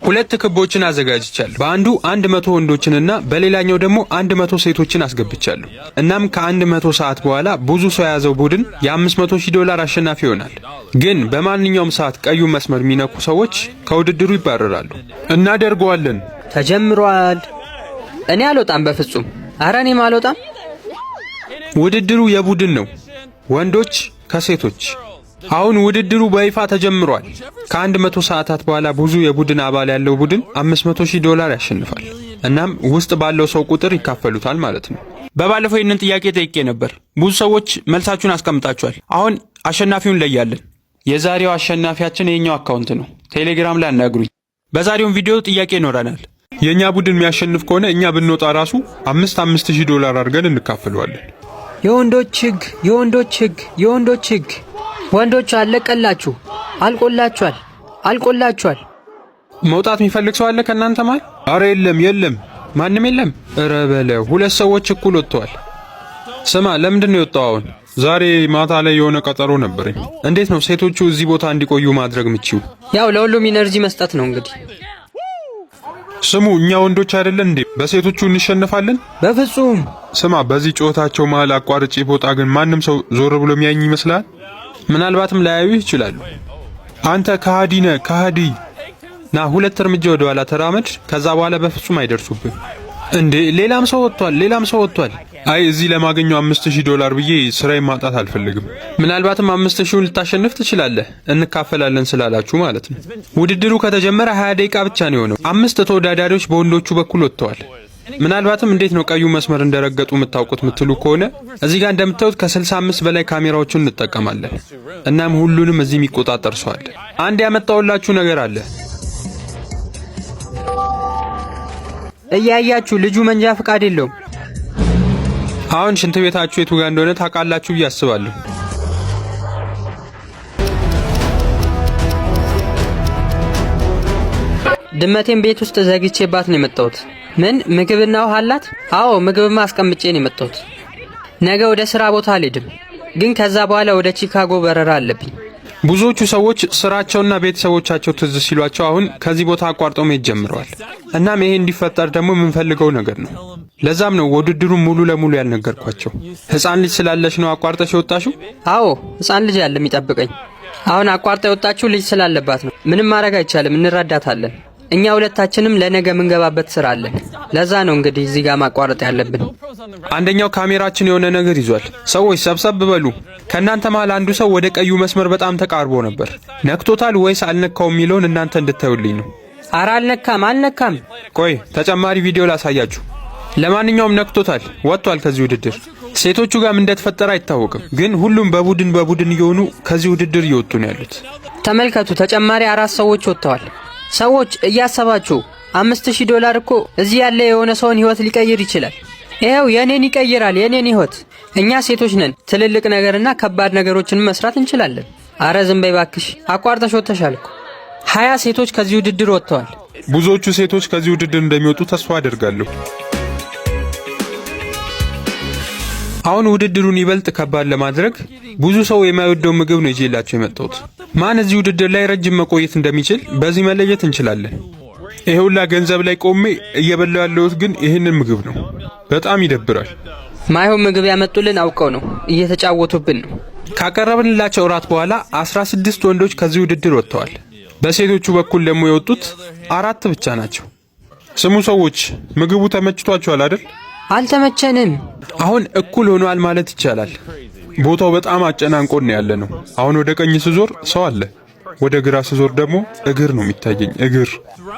ሁለት ክቦችን አዘጋጅቻለሁ። በአንዱ 100 ወንዶችንና በሌላኛው ደግሞ 100 ሴቶችን አስገብቻለሁ። እናም ከ100 ሰዓት በኋላ ብዙ ሰው የያዘው ቡድን የ$500,000 አሸናፊ ይሆናል። ግን በማንኛውም ሰዓት ቀዩ መስመር የሚነኩ ሰዎች ከውድድሩ ይባረራሉ። እናደርገዋለን። ተጀምሯል። እኔ አልወጣም በፍጹም። ኧረ እኔም አልወጣም። ውድድሩ የቡድን ነው፣ ወንዶች ከሴቶች። አሁን ውድድሩ በይፋ ተጀምሯል። ከ100 ሰዓታት በኋላ ብዙ የቡድን አባል ያለው ቡድን $500,000 ያሸንፋል። እናም ውስጥ ባለው ሰው ቁጥር ይካፈሉታል ማለት ነው። በባለፈው ይህንን ጥያቄ ጠይቄ ነበር። ብዙ ሰዎች መልሳችሁን አስቀምጣችኋል። አሁን አሸናፊውን ለያለን። የዛሬው አሸናፊያችን የኛው አካውንት ነው። ቴሌግራም ላይ አናግሩኝ። በዛሬው ቪዲዮ ጥያቄ ይኖረናል። የኛ ቡድን የሚያሸንፍ ከሆነ እኛ ብንወጣ ራሱ $5,000 አድርገን እንካፈለዋለን። የወንዶች ህግ፣ የወንዶች ህግ፣ የወንዶች ህግ። ወንዶች አለቀላችሁ፣ አልቆላችኋል። መውጣት የሚፈልግ ሰው አለ ከእናንተ ማለት? አረ የለም፣ ማንም የለም። እረ በለው፣ 2 ሰዎች እኩል ወጥተዋል። ስማ፣ ለምንድን ነው የወጣው? አሁን ዛሬ ማታ ላይ የሆነ ቀጠሮ ነበረኝ። እንዴት ነው ሴቶቹ እዚህ ቦታ እንዲቆዩ ማድረግ ምችው? ያው ለሁሉም ኢነርጂ መስጠት ነው እንግዲህ። ስሙ፣ እኛ ወንዶች አይደለን እንዴ? በሴቶቹ እንሸነፋለን? በፍጹም። ስማ፣ በዚህ ጨዋታቸው መሃል አቋርጬ ቦታ ግን ማንም ሰው ዞር ብሎ የሚያኝ ይመስላል? ምናልባትም ላያዩ ይችላሉ። አንተ ከሃዲ ነህ፣ ከሃዲ። ና 2 እርምጃ ወደ ኋላ ተራመድ። ከዛ በኋላ በፍጹም አይደርሱብን። እንዴ ሌላም ሰው ወጥቷል። አይ እዚህ ለማገኘው $5,000 ብዬ ስራዬን ማጣት አልፈልግም። ምናልባትም 5,000ን ልታሸንፍ ትችላለህ፣ እንካፈላለን ስላላችሁ ማለት ነው። ውድድሩ ከተጀመረ 20 ደቂቃ ብቻ ነው የሆነው። 5 ተወዳዳሪዎች በወንዶቹ በኩል ወጥተዋል። ምናልባትም እንዴት ነው ቀዩ መስመር እንደረገጡ የምታውቁት ምትሉ ከሆነ እዚህ ጋር እንደምታዩት ከ65 በላይ ካሜራዎችን እንጠቀማለን። እናም ሁሉንም እዚህ የሚቆጣጠር ሰው አለ። አንድ ያመጣውላችሁ ነገር አለ። እያያችሁ ልጁ መንጃ ፈቃድ የለውም። አሁን ሽንት ቤታችሁ የቱ ጋር እንደሆነ ታውቃላችሁ ብዬ አስባለሁ። ድመቴን ቤት ውስጥ ዘግቼባት ነው የመጣሁት። ምን ምግብና ውሃ አላት? አዎ ምግብማ አስቀምጬ ነው የመጣሁት። ነገ ወደ ስራ ቦታ አልሄድም፣ ግን ከዛ በኋላ ወደ ቺካጎ በረራ አለብኝ። ብዙዎቹ ሰዎች ስራቸውና ቤተሰቦቻቸው ትዝ ሲሏቸው አሁን ከዚህ ቦታ አቋርጠው መሄድ ጀምረዋል። እናም ይሄ እንዲፈጠር ደግሞ የምንፈልገው ነገር ነው። ለዛም ነው ውድድሩን ሙሉ ለሙሉ ያልነገርኳቸው። ሕፃን ልጅ ስላለሽ ነው አቋርጠሽ የወጣሽው? አዎ ሕፃን ልጅ ያለ የሚጠብቀኝ። አሁን አቋርጣ የወጣችው ልጅ ስላለባት ነው። ምንም ማድረግ አይቻልም፣ እንረዳታለን። እኛ ሁለታችንም ለነገ የምንገባበት ስራ አለን። ለዛ ነው እንግዲህ እዚህ ጋር ማቋረጥ ያለብን። አንደኛው ካሜራችን የሆነ ነገር ይዟል። ሰዎች ሰብሰብ በሉ። ከእናንተ መሃል አንዱ ሰው ወደ ቀዩ መስመር በጣም ተቃርቦ ነበር። ነክቶታል ወይስ አልነካውም የሚለውን እናንተ እንድታዩልኝ ነው። ኧረ አልነካም። ቆይ ተጨማሪ ቪዲዮ ላሳያችሁ። ለማንኛውም ነክቶታል፣ ወጥቷል ከዚህ ውድድር። ሴቶቹ ጋር ምን እንደተፈጠረ አይታወቅም፣ ግን ሁሉም በቡድን እየሆኑ ከዚህ ውድድር እየወጡ ነው ያሉት። ተመልከቱ፣ ተጨማሪ 4 ሰዎች ወጥተዋል። ሰዎች እያሰባችሁ $5,000 እኮ እዚህ ያለ የሆነ ሰውን ህይወት ሊቀይር ይችላል። ይሄው የኔን ይቀይራል፣ የኔን ህይወት። እኛ ሴቶች ነን፣ ትልልቅ ነገርና ከባድ ነገሮችን መስራት እንችላለን። አረ ዝም በይ እባክሽ፣ አቋርጠሽ ወጥተሻል እኮ። 20 ሴቶች ከዚህ ውድድር ወጥተዋል። ብዙዎቹ ሴቶች ከዚህ ውድድር እንደሚወጡ ተስፋ አደርጋለሁ። አሁን ውድድሩን ይበልጥ ከባድ ለማድረግ ብዙ ሰው የማይወደው ምግብ ነው ይዤላችሁ የመጣሁት። ማን እዚህ ውድድር ላይ ረጅም መቆየት እንደሚችል በዚህ መለየት እንችላለን። ይሄ ሁላ ገንዘብ ላይ ቆሜ እየበላው ያለሁት ግን ይህንን ምግብ ነው። በጣም ይደብራል። ማይሆን ምግብ ያመጡልን አውቀው ነው፣ እየተጫወቱብን ነው። ካቀረብንላቸው እራት በኋላ 16 ወንዶች ከዚህ ውድድር ወጥተዋል። በሴቶቹ በኩል ደግሞ የወጡት 4 ብቻ ናቸው። ስሙ ሰዎች፣ ምግቡ ተመችቷችኋል አይደል? አልተመቸንም። አሁን እኩል ሆኗል ማለት ይቻላል። ቦታው በጣም አጨናንቆን ነው ያለ ነው። አሁን ወደ ቀኝ ስዞር ሰው አለ፣ ወደ ግራ ስዞር ደግሞ እግር ነው የሚታየኝ፣ እግር።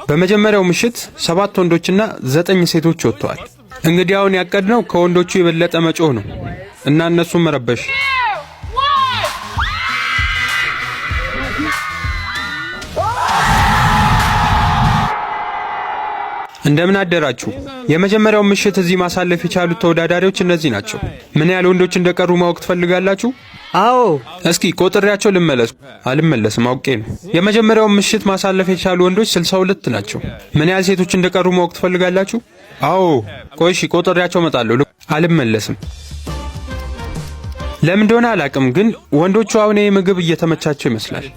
በመጀመሪያው ምሽት 7 ወንዶችና 9 ሴቶች ወጥተዋል። እንግዲህ አሁን ያቀድነው ከወንዶቹ የበለጠ መጮህ ነው እና እነሱን መረበሽ። እንደምን አደራችሁ። የመጀመሪያው ምሽት እዚህ ማሳለፍ የቻሉት ተወዳዳሪዎች እነዚህ ናቸው። ምን ያህል ወንዶች እንደቀሩ ማወቅ ትፈልጋላችሁ? አዎ። እስኪ ቆጥሬያቸው ልመለስ። አልመለስም፣ አውቄ ነው። የመጀመሪያው ምሽት ማሳለፍ የቻሉ ወንዶች 62 ናቸው። ምን ያህል ሴቶች እንደቀሩ ማወቅ ትፈልጋላችሁ? አዎ። ቆይ እሺ፣ ቆጥሬያቸው እመጣለሁ። አልመለስም። ለምን እንደሆነ አላውቅም፣ ግን ወንዶቹ አሁን ምግብ እየተመቻቸው ይመስላል።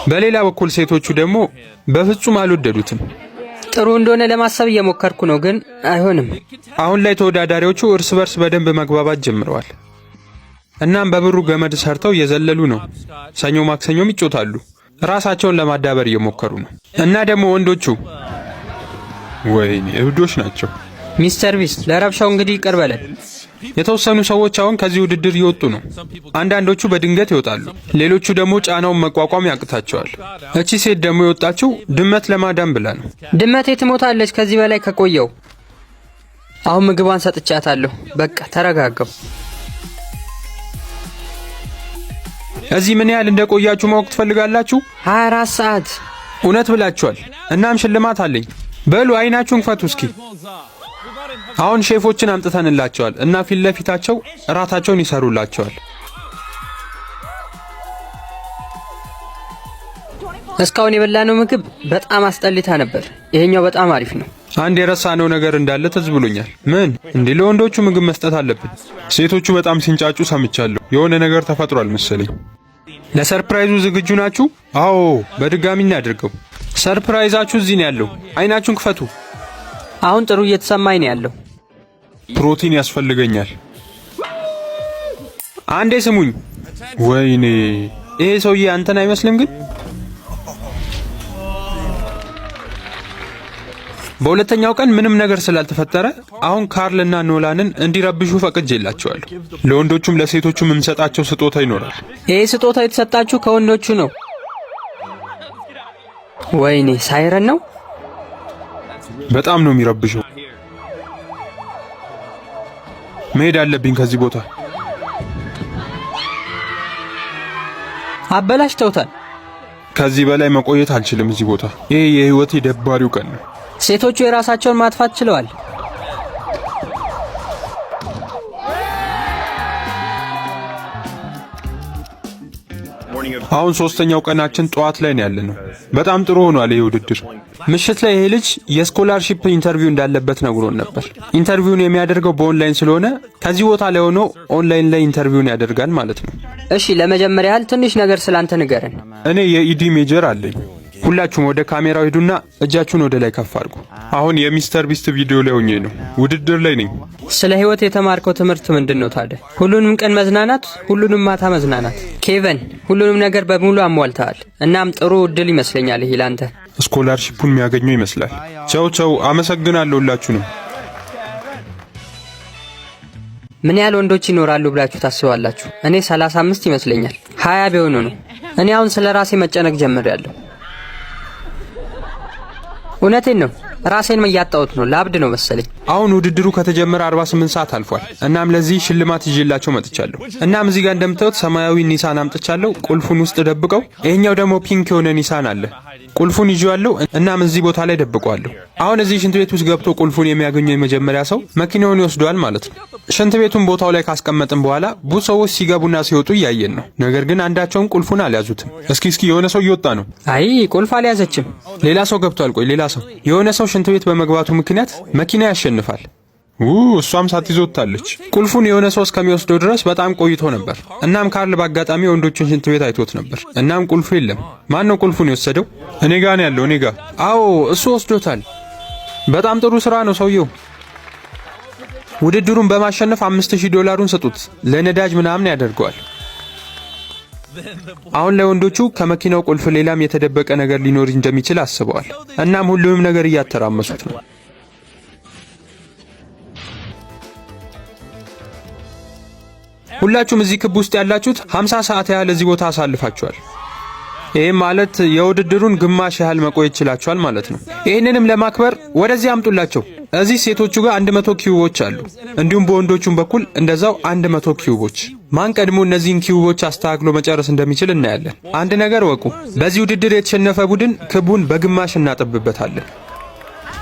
በሌላ በኩል ሴቶቹ ደግሞ በፍጹም አልወደዱትም። ጥሩ እንደሆነ ለማሰብ እየሞከርኩ ነው፣ ግን አይሆንም። አሁን ላይ ተወዳዳሪዎቹ እርስ በርስ በደንብ መግባባት ጀምረዋል። እናም በብሩ ገመድ ሰርተው እየዘለሉ ነው። ሰኞ ማክሰኞም ይጮታሉ። ራሳቸውን ለማዳበር እየሞከሩ ነው። እና ደግሞ ወንዶቹ ወይኔ እብዶች ናቸው። ሚስተር ቢስት ለረብሻው እንግዲህ ይቅር በለን። የተወሰኑ ሰዎች አሁን ከዚህ ውድድር እየወጡ ነው። አንዳንዶቹ በድንገት ይወጣሉ፣ ሌሎቹ ደግሞ ጫናውን መቋቋም ያቅታቸዋል። እቺ ሴት ደግሞ የወጣችው ድመት ለማዳን ብላ ነው። ድመቴ ትሞታለች ከዚህ በላይ ከቆየው። አሁን ምግቧን ሰጥቻታለሁ። በቃ ተረጋጋው። እዚህ ምን ያህል እንደቆያችሁ ማወቅ ትፈልጋላችሁ? 24 ሰዓት። እውነት ብላችኋል። እናም ሽልማት አለኝ። በሉ አይናችሁን ክፈቱ እስኪ። አሁን ሼፎችን አምጥተንላቸዋል እና ፊት ለፊታቸው እራታቸውን ይሰሩላቸዋል። እስካሁን የበላነው ምግብ በጣም አስጠሊታ ነበር። ይሄኛው በጣም አሪፍ ነው። አንድ የረሳነው ነገር እንዳለ ትዝ ብሎኛል። ምን? እንዴ ለወንዶቹ ምግብ መስጠት አለብን። ሴቶቹ በጣም ሲንጫጩ ሰምቻለሁ። የሆነ ነገር ተፈጥሯል መሰለኝ። ለሰርፕራይዙ ዝግጁ ናችሁ? አዎ፣ በድጋሚ እናድርገው። ሰርፕራይዛችሁ እዚህ ነው ያለው። አይናችሁን ክፈቱ። አሁን ጥሩ እየተሰማኝ ነው ያለው። ፕሮቲን ያስፈልገኛል። አንዴ ስሙኝ። ወይኔ ይሄ ሰውዬ አንተን አይመስልም ግን? በሁለተኛው ቀን ምንም ነገር ስላልተፈጠረ አሁን ካርልና ኖላንን እንዲረብሹ ፈቅጄላቸዋለሁ። ለወንዶቹም ለሴቶቹም የምንሰጣቸው ስጦታ ይኖራል። ይሄ ስጦታ የተሰጣችሁ ከወንዶቹ ነው። ወይኔ ሳይረን ነው። በጣም ነው የሚረብሸው። መሄድ አለብኝ ከዚህ ቦታ። አበላሽተውታል። ከዚህ በላይ መቆየት አልችልም እዚህ ቦታ። ይሄ የህይወቴ ደባሪው ቀን ነው። ሴቶቹ የራሳቸውን ማጥፋት ችለዋል። አሁን ሶስተኛው ቀናችን ጠዋት ላይ ነው ያለነው። በጣም ጥሩ ሆኗል ይሄ ውድድር። ምሽት ላይ ይሄ ልጅ የስኮላርሺፕ ኢንተርቪው እንዳለበት ነግሮን ነበር። ኢንተርቪውን የሚያደርገው በኦንላይን ስለሆነ ከዚህ ቦታ ላይ ሆኖ ኦንላይን ላይ ኢንተርቪውን ያደርጋል ማለት ነው። እሺ፣ ለመጀመሪያ ያህል ትንሽ ነገር ስላንተ ንገረን። እኔ የኢዲ ሜጀር አለኝ። ሁላችሁም ወደ ካሜራው ሄዱና እጃችሁን ወደ ላይ ከፍ አድርጉ። አሁን የሚስተር ቢስት ቪዲዮ ላይ ሆኜ ነው፣ ውድድር ላይ ነኝ። ስለ ህይወት የተማርከው ትምህርት ምንድነው ታዲያ? ሁሉንም ቀን መዝናናት፣ ሁሉንም ማታ መዝናናት። ኬቨን፣ ሁሉንም ነገር በሙሉ አሟልተሃል። እናም ጥሩ እድል ይመስለኛል ይሄ ላንተ። ስኮላርሺፑን የሚያገኘው ይመስላል። ቻው ቻው። አመሰግናለሁ ሁላችሁንም። ምን ያህል ወንዶች ይኖራሉ ብላችሁ ታስባላችሁ? እኔ 35 ይመስለኛል። 20 ቢሆኑ ነው። እኔ አሁን ስለ ራሴ መጨነቅ ጀምሬያለሁ። እውነቴን ነው። ራሴን እያጣሁት ነው። ላብድ ነው መሰለኝ። አሁን ውድድሩ ከተጀመረ 48 ሰዓት አልፏል። እናም ለዚህ ሽልማት ይዤላቸው መጥቻለሁ። እናም እዚህ ጋር እንደምታዩት ሰማያዊ ኒሳን አምጥቻለሁ። ቁልፉን ውስጥ ደብቀው። ይሄኛው ደግሞ ፒንክ የሆነ ኒሳን አለ። ቁልፉን ይዤዋለሁ። እናም እዚህ ቦታ ላይ ደብቀዋለሁ። አሁን እዚህ ሽንት ቤት ውስጥ ገብቶ ቁልፉን የሚያገኘው የመጀመሪያ ሰው መኪናውን ይወስደዋል ማለት ነው። ሽንት ቤቱን ቦታው ላይ ካስቀመጥን በኋላ ብዙ ሰዎች ሲገቡና ሲወጡ እያየን ነው። ነገር ግን አንዳቸውም ቁልፉን አልያዙትም። እስኪ የሆነ ሰው እየወጣ ነው። አይ ቁልፍ አልያዘችም። ሌላ ሰው ገብቷል። ቆይ ሌላ ሰው። የሆነ ሰው ሽንት ቤት በመግባቱ ምክንያት መኪና ያሸንፋል። እሷም ሳትይዞ ወጣለች። ቁልፉን የሆነ ሰው እስከሚወስደው ድረስ በጣም ቆይቶ ነበር። እናም ካርል በአጋጣሚ ወንዶችን ሽንት ቤት አይቶት ነበር። እናም ቁልፉ የለም። ማን ነው ቁልፉን የወሰደው? እኔ ጋ ነው ያለው። እኔ ጋ። አዎ እሱ ወስዶታል። በጣም ጥሩ ስራ ነው ሰውየው። ውድድሩን በማሸነፍ $5000 ስጡት። ለነዳጅ ምናምን ያደርገዋል። አሁን ለወንዶቹ ከመኪናው ቁልፍ ሌላም የተደበቀ ነገር ሊኖር እንደሚችል አስበዋል። እናም ሁሉንም ነገር እያተራመሱት ነው። ሁላችሁም እዚህ ክብ ውስጥ ያላችሁት 50 ሰዓት ያህል እዚህ ቦታ አሳልፋችኋል። ይሄ ማለት የውድድሩን ግማሽ ያህል መቆየት ይችላችኋል ማለት ነው። ይሄንንም ለማክበር ወደዚህ አምጡላቸው። እዚህ ሴቶቹ ጋር 100 ኪዩቦች አሉ። እንዲሁም በወንዶቹም በኩል እንደዛው 100 ኪዩቦች። ማን ቀድሞ እነዚህን ኪዩቦች አስተካክሎ መጨረስ እንደሚችል እናያለን። አንድ ነገር ወቁ፣ በዚህ ውድድር የተሸነፈ ቡድን ክቡን በግማሽ እናጠብበታለን።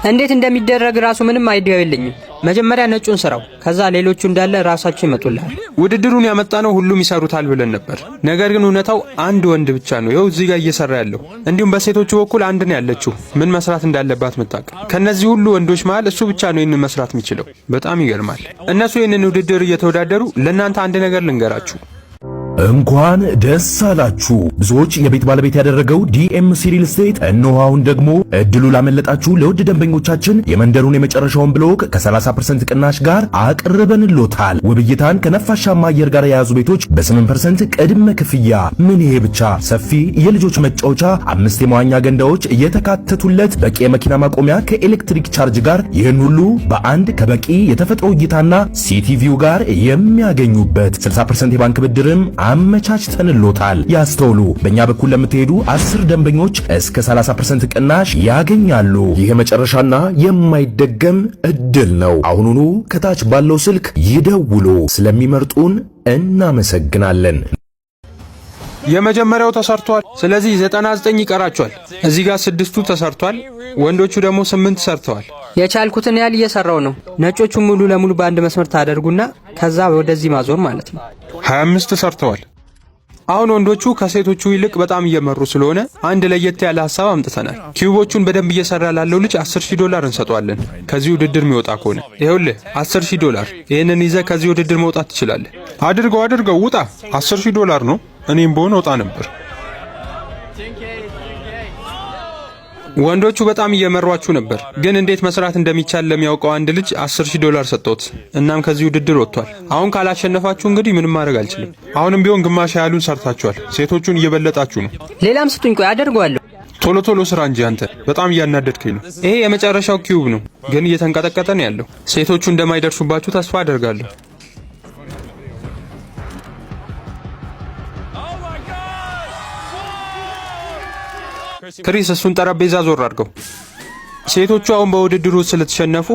እንዴት እንደሚደረግ ራሱ ምንም አይዲያው የለኝም። መጀመሪያ ነጩን ስራው፣ ከዛ ሌሎቹ እንዳለ ራሳቸው ይመጡልሃል። ውድድሩን ያመጣነው ሁሉም ይሰሩታል ብለን ነበር። ነገር ግን እውነታው አንድ ወንድ ብቻ ነው ይኸው እዚህ ጋር እየሰራ ያለው። እንዲሁም በሴቶቹ በኩል አንድ ነው ያለችው ምን መስራት እንዳለባት መጣቅ። ከነዚህ ሁሉ ወንዶች መሃል እሱ ብቻ ነው ይህንን መስራት የሚችለው። በጣም ይገርማል። እነሱ ይህንን ውድድር እየተወዳደሩ ለእናንተ አንድ ነገር ልንገራችሁ። እንኳን ደስ አላችሁ! ብዙዎች የቤት ባለቤት ያደረገው ዲኤምሲ ሪል ስቴት እነሆ አሁን ደግሞ እድሉ ላመለጣችሁ ለውድ ደንበኞቻችን የመንደሩን የመጨረሻውን ብሎክ ከ30% ቅናሽ ጋር አቅርበንሎታል። ውብ እይታን ከነፋሻማ አየር ጋር የያዙ ቤቶች በ8% ቅድመ ክፍያ። ምን ይሄ ብቻ! ሰፊ የልጆች መጫወቻ፣ 5 የመዋኛ ገንዳዎች የተካተቱለት፣ በቂ የመኪና ማቆሚያ ከኤሌክትሪክ ቻርጅ ጋር፣ ይህን ሁሉ በአንድ ከበቂ የተፈጥሮ እይታና ሲቲቪው ጋር የሚያገኙበት 60% የባንክ ብድርም አመቻችተንሎታል። ያስተውሉ፣ በእኛ በኩል ለምትሄዱ 10 ደንበኞች እስከ 30% ቅናሽ ያገኛሉ። ይህ መጨረሻና የማይደገም እድል ነው። አሁኑኑ ከታች ባለው ስልክ ይደውሉ። ስለሚመርጡን እናመሰግናለን። የመጀመሪያው ተሰርቷል። ስለዚህ 99 ይቀራቸዋል። እዚህ ጋር 6ቱ ተሰርቷል። ወንዶቹ ደግሞ 8 ሰርተዋል። የቻልኩትን ያህል እየሰራው ነው። ነጮቹን ሙሉ ለሙሉ በአንድ መስመር ታደርጉና ከዛ ወደዚህ ማዞር ማለት ነው። 25 ሰርተዋል። አሁን ወንዶቹ ከሴቶቹ ይልቅ በጣም እየመሩ ስለሆነ አንድ ለየት ያለ ሐሳብ አምጥተናል። ኪዩቦቹን በደንብ እየሰራ ላለው ልጅ $10,000 እንሰጠዋለን ከዚህ ውድድር የሚወጣ ከሆነ። ይኸውልህ $10,000፣ ይህንን ይዘህ ከዚህ ውድድር መውጣት ትችላለህ። አድርገው፣ ውጣ። $10,000 ነው። እኔም በሆነ ወጣ ነበር። ወንዶቹ በጣም እየመሯችሁ ነበር፣ ግን እንዴት መስራት እንደሚቻል ለሚያውቀው አንድ ልጅ $10,000 ሰጠሁት። እናም ከዚህ ውድድር ወጥቷል። አሁን ካላሸነፋችሁ እንግዲህ ምንም ማድረግ አልችልም። አሁንም ቢሆን ግማሽ ያህሉን ሰርታችኋል። ሴቶቹን እየበለጣችሁ ነው። ሌላም ስጡኝ። ቆይ አደርገዋለሁ። ቶሎ ስራ እንጂ አንተ በጣም እያናደድከኝ ነው። ይሄ የመጨረሻው ኪዩብ ነው፣ ግን እየተንቀጠቀጠ ነው ያለው። ሴቶቹ እንደማይደርሱባችሁ ተስፋ አደርጋለሁ። ክሪስ እሱን ጠረጴዛ ዞር አድርገው። ሴቶቹ አሁን በውድድሩ ስለተሸነፉ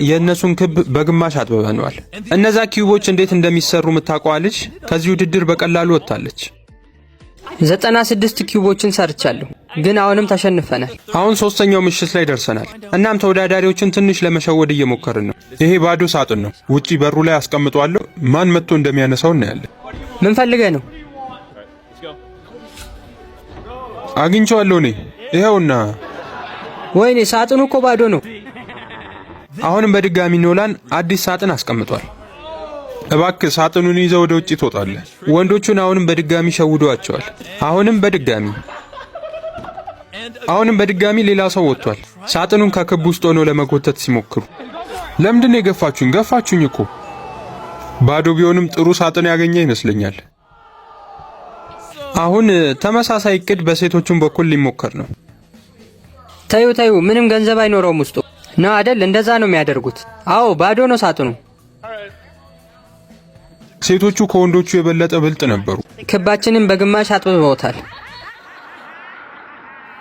የእነሱን ክብ በግማሽ አጥበበነዋል። እነዛ ኪዩቦች እንዴት እንደሚሰሩ የምታውቀዋ ልጅ ከዚህ ውድድር በቀላሉ ወጥታለች። 96 ኪዩቦችን ሰርቻለሁ፣ ግን አሁንም ተሸንፈናል። አሁን 3ኛው ምሽት ላይ ደርሰናል። እናም ተወዳዳሪዎችን ትንሽ ለመሸወድ እየሞከርን ነው። ይሄ ባዶ ሳጥን ነው። ውጪ በሩ ላይ አስቀምጧለሁ። ማን መጥቶ እንደሚያነሳው እናያለን። ምን ፈልገህ ነው? አግኝቼዋለሁ እኔ። ይኸውና። ወይኔ ሳጥኑ እኮ ባዶ ነው። አሁንም በድጋሚ ኖላን አዲስ ሳጥን አስቀምጧል። እባክህ ሳጥኑን ይዘው ወደ ውጪ ትወጣለህ። ወንዶቹን አሁንም በድጋሚ ሸውዷቸዋል። አሁንም በድጋሚ ሌላ ሰው ወጥቷል። ሳጥኑን ከክብ ውስጥ ሆኖ ለመጎተት ሲሞክሩ። ለምንድን ነው የገፋችሁኝ? ገፋችሁኝ እኮ። ባዶ ቢሆንም ጥሩ ሳጥን ያገኘ ይመስለኛል። አሁን ተመሳሳይ እቅድ በሴቶቹም በኩል ሊሞከር ነው። ታዩ፣ ምንም ገንዘብ አይኖረውም ውስጡ ነው አይደል? እንደዛ ነው የሚያደርጉት። አዎ ባዶ ነው ሳጥኑ። ሴቶቹ ከወንዶቹ የበለጠ ብልጥ ነበሩ። ክባችንን በግማሽ አጥብበውታል።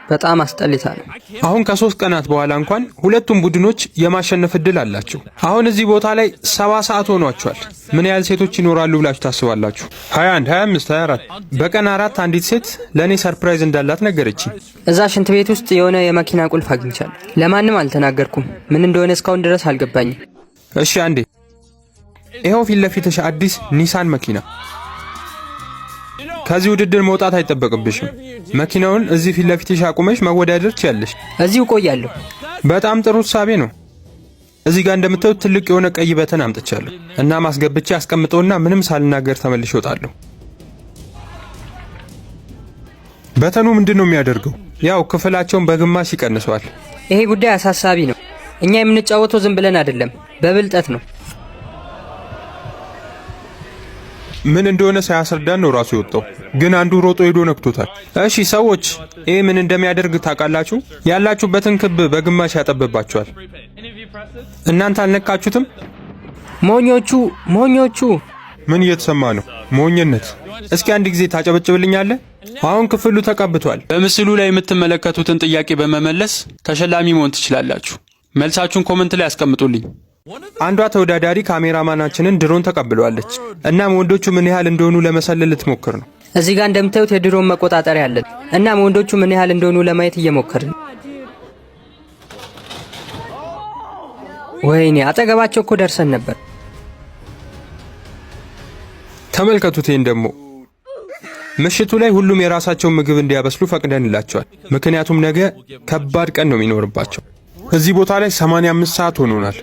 በጣም አስጠሊታ ነው። አሁን ከ3 ቀናት በኋላ እንኳን ሁለቱም ቡድኖች የማሸነፍ እድል አላቸው። አሁን እዚህ ቦታ ላይ 70 ሰዓት ሆኗቸዋል። ምን ያህል ሴቶች ይኖራሉ ብላችሁ ታስባላችሁ? 21፣ 25፣ 24። በቀን 4 አንዲት ሴት ለእኔ ሰርፕራይዝ እንዳላት ነገረችኝ። እዛ ሽንት ቤት ውስጥ የሆነ የመኪና ቁልፍ አግኝቻለሁ። ለማንም አልተናገርኩም። ምን እንደሆነ እስካሁን ድረስ አልገባኝም። እሺ አንዴ፣ ይኸው ፊት ለፊትሽ አዲስ ኒሳን መኪና። ከዚህ ውድድር መውጣት አይጠበቅብሽም። መኪናውን እዚህ ፊት ለፊትሽ አቁመሽ መወዳደር ትችያለሽ። እዚሁ ቆያለሁ። በጣም ጥሩ ሐሳቤ ነው። እዚህ ጋር እንደምታዩት ትልቅ የሆነ ቀይ በተን አምጥቻለሁ እና ማስገብቼ አስቀምጠውና ምንም ሳልናገር ተመልሼ እወጣለሁ። በተኑ ምንድነው የሚያደርገው? ያው ክፍላቸውን በግማሽ ይቀንሰዋል። ይሄ ጉዳይ አሳሳቢ ነው። እኛ የምንጫወተው ዝም ብለን አይደለም፣ በብልጠት ነው። ምን እንደሆነ ሳያስረዳን ነው ራሱ የወጣው። ግን አንዱ ሮጦ ሄዶ ነክቶታል። እሺ ሰዎች፣ ይሄ ምን እንደሚያደርግ ታውቃላችሁ? ያላችሁበትን ክብ በግማሽ ያጠብባችኋል። እናንተ አልነካችሁትም? ሞኞቹ። ምን እየተሰማ ነው? ሞኝነት። እስኪ አንድ ጊዜ ታጨበጭብልኛለህ? አሁን ክፍሉ ተቀብቷል። በምስሉ ላይ የምትመለከቱትን ጥያቄ በመመለስ ተሸላሚ መሆን ትችላላችሁ። መልሳችሁን ኮመንት ላይ አስቀምጡልኝ። አንዷ ተወዳዳሪ ካሜራማናችንን ድሮን ተቀብለዋለች። እናም ወንዶቹ ምን ያህል እንደሆኑ ለመሰለል ልትሞክር ነው። እዚህ ጋር እንደምታዩት የድሮን መቆጣጠሪያ አለን። እናም ወንዶቹ ምን ያህል እንደሆኑ ለማየት እየሞከርን። ወይኔ አጠገባቸው እኮ ደርሰን ነበር። ተመልከቱት። ይሄን ደግሞ ምሽቱ ላይ ሁሉም የራሳቸውን ምግብ እንዲያበስሉ ፈቅደንላቸዋል። ምክንያቱም ነገ ከባድ ቀን ነው የሚኖርባቸው። እዚህ ቦታ ላይ 85 ሰዓት ሆኖናል።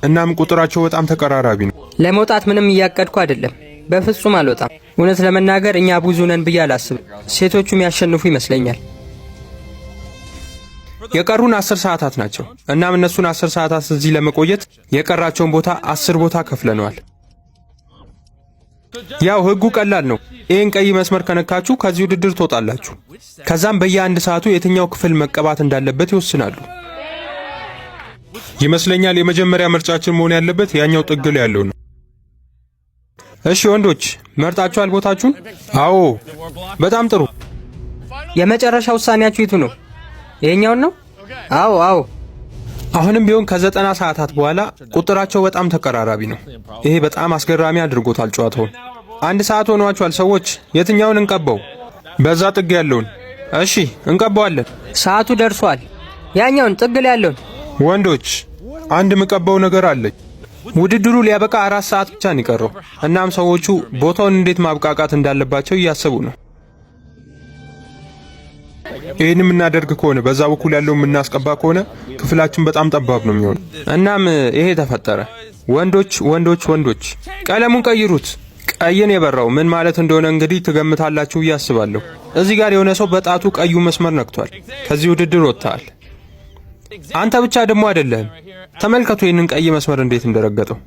እናም ቁጥራቸው በጣም ተቀራራቢ ነው። ለመውጣት ምንም እያቀድኩ አይደለም። በፍጹም አልወጣም። እውነት ለመናገር እኛ ብዙ ነን ብዬ አላስብም። ሴቶቹም ያሸንፉ ይመስለኛል። የቀሩን 10 ሰዓታት ናቸው። እናም እነሱን 10 ሰዓታት እዚህ ለመቆየት የቀራቸውን ቦታ 10 ቦታ ከፍለነዋል። ያው ህጉ ቀላል ነው። ይህን ቀይ መስመር ከነካችሁ ከዚህ ውድድር ትወጣላችሁ። ከዛም በየአንድ ሰዓቱ የትኛው ክፍል መቀባት እንዳለበት ይወስናሉ። ይመስለኛል የመጀመሪያ ምርጫችን መሆን ያለበት ያኛው ጥግ ላይ ያለው ነው። እሺ ወንዶች መርጣችኋል ቦታችሁን? አዎ፣ በጣም ጥሩ። የመጨረሻ ውሳኔያችሁ የቱ ነው? ይሄኛውን ነው? አዎ አዎ። አሁንም ቢሆን ከ90 ሰዓታት በኋላ ቁጥራቸው በጣም ተቀራራቢ ነው። ይሄ በጣም አስገራሚ አድርጎታል ጨዋታውን። 1 ሰዓት ሆኗቸዋል ሰዎች። የትኛውን እንቀባው? በዛ ጥግ ያለውን። እሺ እንቀባዋለን። ሰዓቱ ደርሷል። ያኛውን ጥግ ላይ ያለውን። ወንዶች አንድ የምቀባው ነገር አለኝ። ውድድሩ ሊያበቃ 4 ሰዓት ብቻ ነው የቀረው። እናም ሰዎቹ ቦታውን እንዴት ማብቃቃት እንዳለባቸው እያሰቡ ነው። ይህን የምናደርግ ከሆነ በዛ በኩል ያለው የምናስቀባ ከሆነ ክፍላችን በጣም ጠባብ ነው የሚሆነው። እናም ይሄ ተፈጠረ። ወንዶች ወንዶች ወንዶች ቀለሙን ቀይሩት። ቀይን የበራው ምን ማለት እንደሆነ እንግዲህ ትገምታላችሁ ብዬ አስባለሁ። እዚህ ጋር የሆነ ሰው በጣቱ ቀዩ መስመር ነክቷል። ከዚህ ውድድር ወጥተሃል። አንተ ብቻ ደግሞ አይደለም። ተመልከቱ ይህንን ቀይ መስመር እንዴት እንደረገጠው።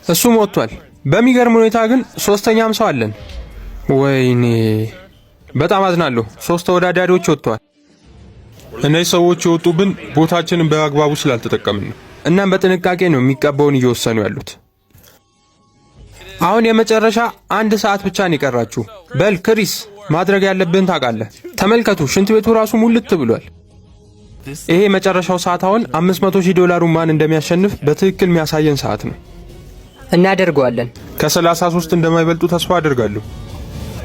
እሱም ወጥቷል። በሚገርም ሁኔታ ግን ሶስተኛም ሰው አለን። ወይኔ በጣም አዝናለሁ። 3 ተወዳዳሪዎች ወጥተዋል። እነዚህ ሰዎች የወጡብን ቦታችንን በአግባቡ ስላልተጠቀምን ነው። እናም በጥንቃቄ ነው የሚቀባውን እየወሰኑ ያሉት። አሁን የመጨረሻ 1 ሰዓት ብቻ ነው የቀራችሁ። በል ክሪስ ማድረግ ያለብን ታውቃለህ። ተመልከቱ ሽንት ቤቱ ራሱ ሙልት ብሏል። ይሄ የመጨረሻው ሰዓት አሁን $500,000 ማን እንደሚያሸንፍ በትክክል የሚያሳየን ሰዓት ነው። እናደርገዋለን። ከ33 እንደማይበልጡ ተስፋ አደርጋለሁ።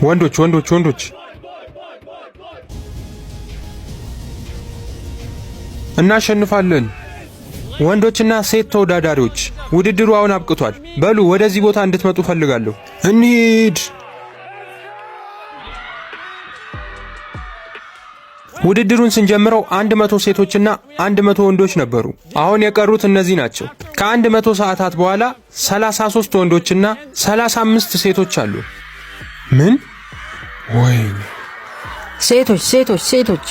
ወንዶች ወንዶች ወንዶች እናሸንፋለን። ወንዶችና ሴት ተወዳዳሪዎች ውድድሩ አሁን አብቅቷል። በሉ ወደዚህ ቦታ እንድትመጡ ፈልጋለሁ። እንሂድ። ውድድሩን ስንጀምረው 100 ሴቶችና 100 ወንዶች ነበሩ። አሁን የቀሩት እነዚህ ናቸው። ከ100 ሰዓታት በኋላ 33 ወንዶችና 35 ሴቶች አሉ። ምን? ወይ ሴቶች ሴቶች ሴቶች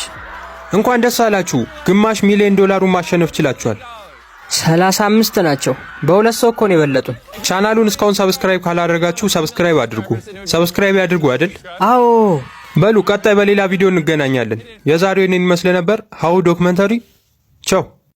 እንኳን ደስ አላችሁ። $500,000 ማሸነፍ ችላችኋል። 35 ናቸው። በሁለት ሰው እኮ ነው የበለጡን። ቻናሉን እስካሁን ሰብስክራይብ ካላደረጋችሁ ሰብስክራይብ አድርጉ። ሰብስክራይብ ያድርጉ አይደል? አዎ። በሉ ቀጣይ በሌላ ቪዲዮ እንገናኛለን። የዛሬው እኔን ይመስል ነበር። ሃው ዶክመንተሪ ቻው።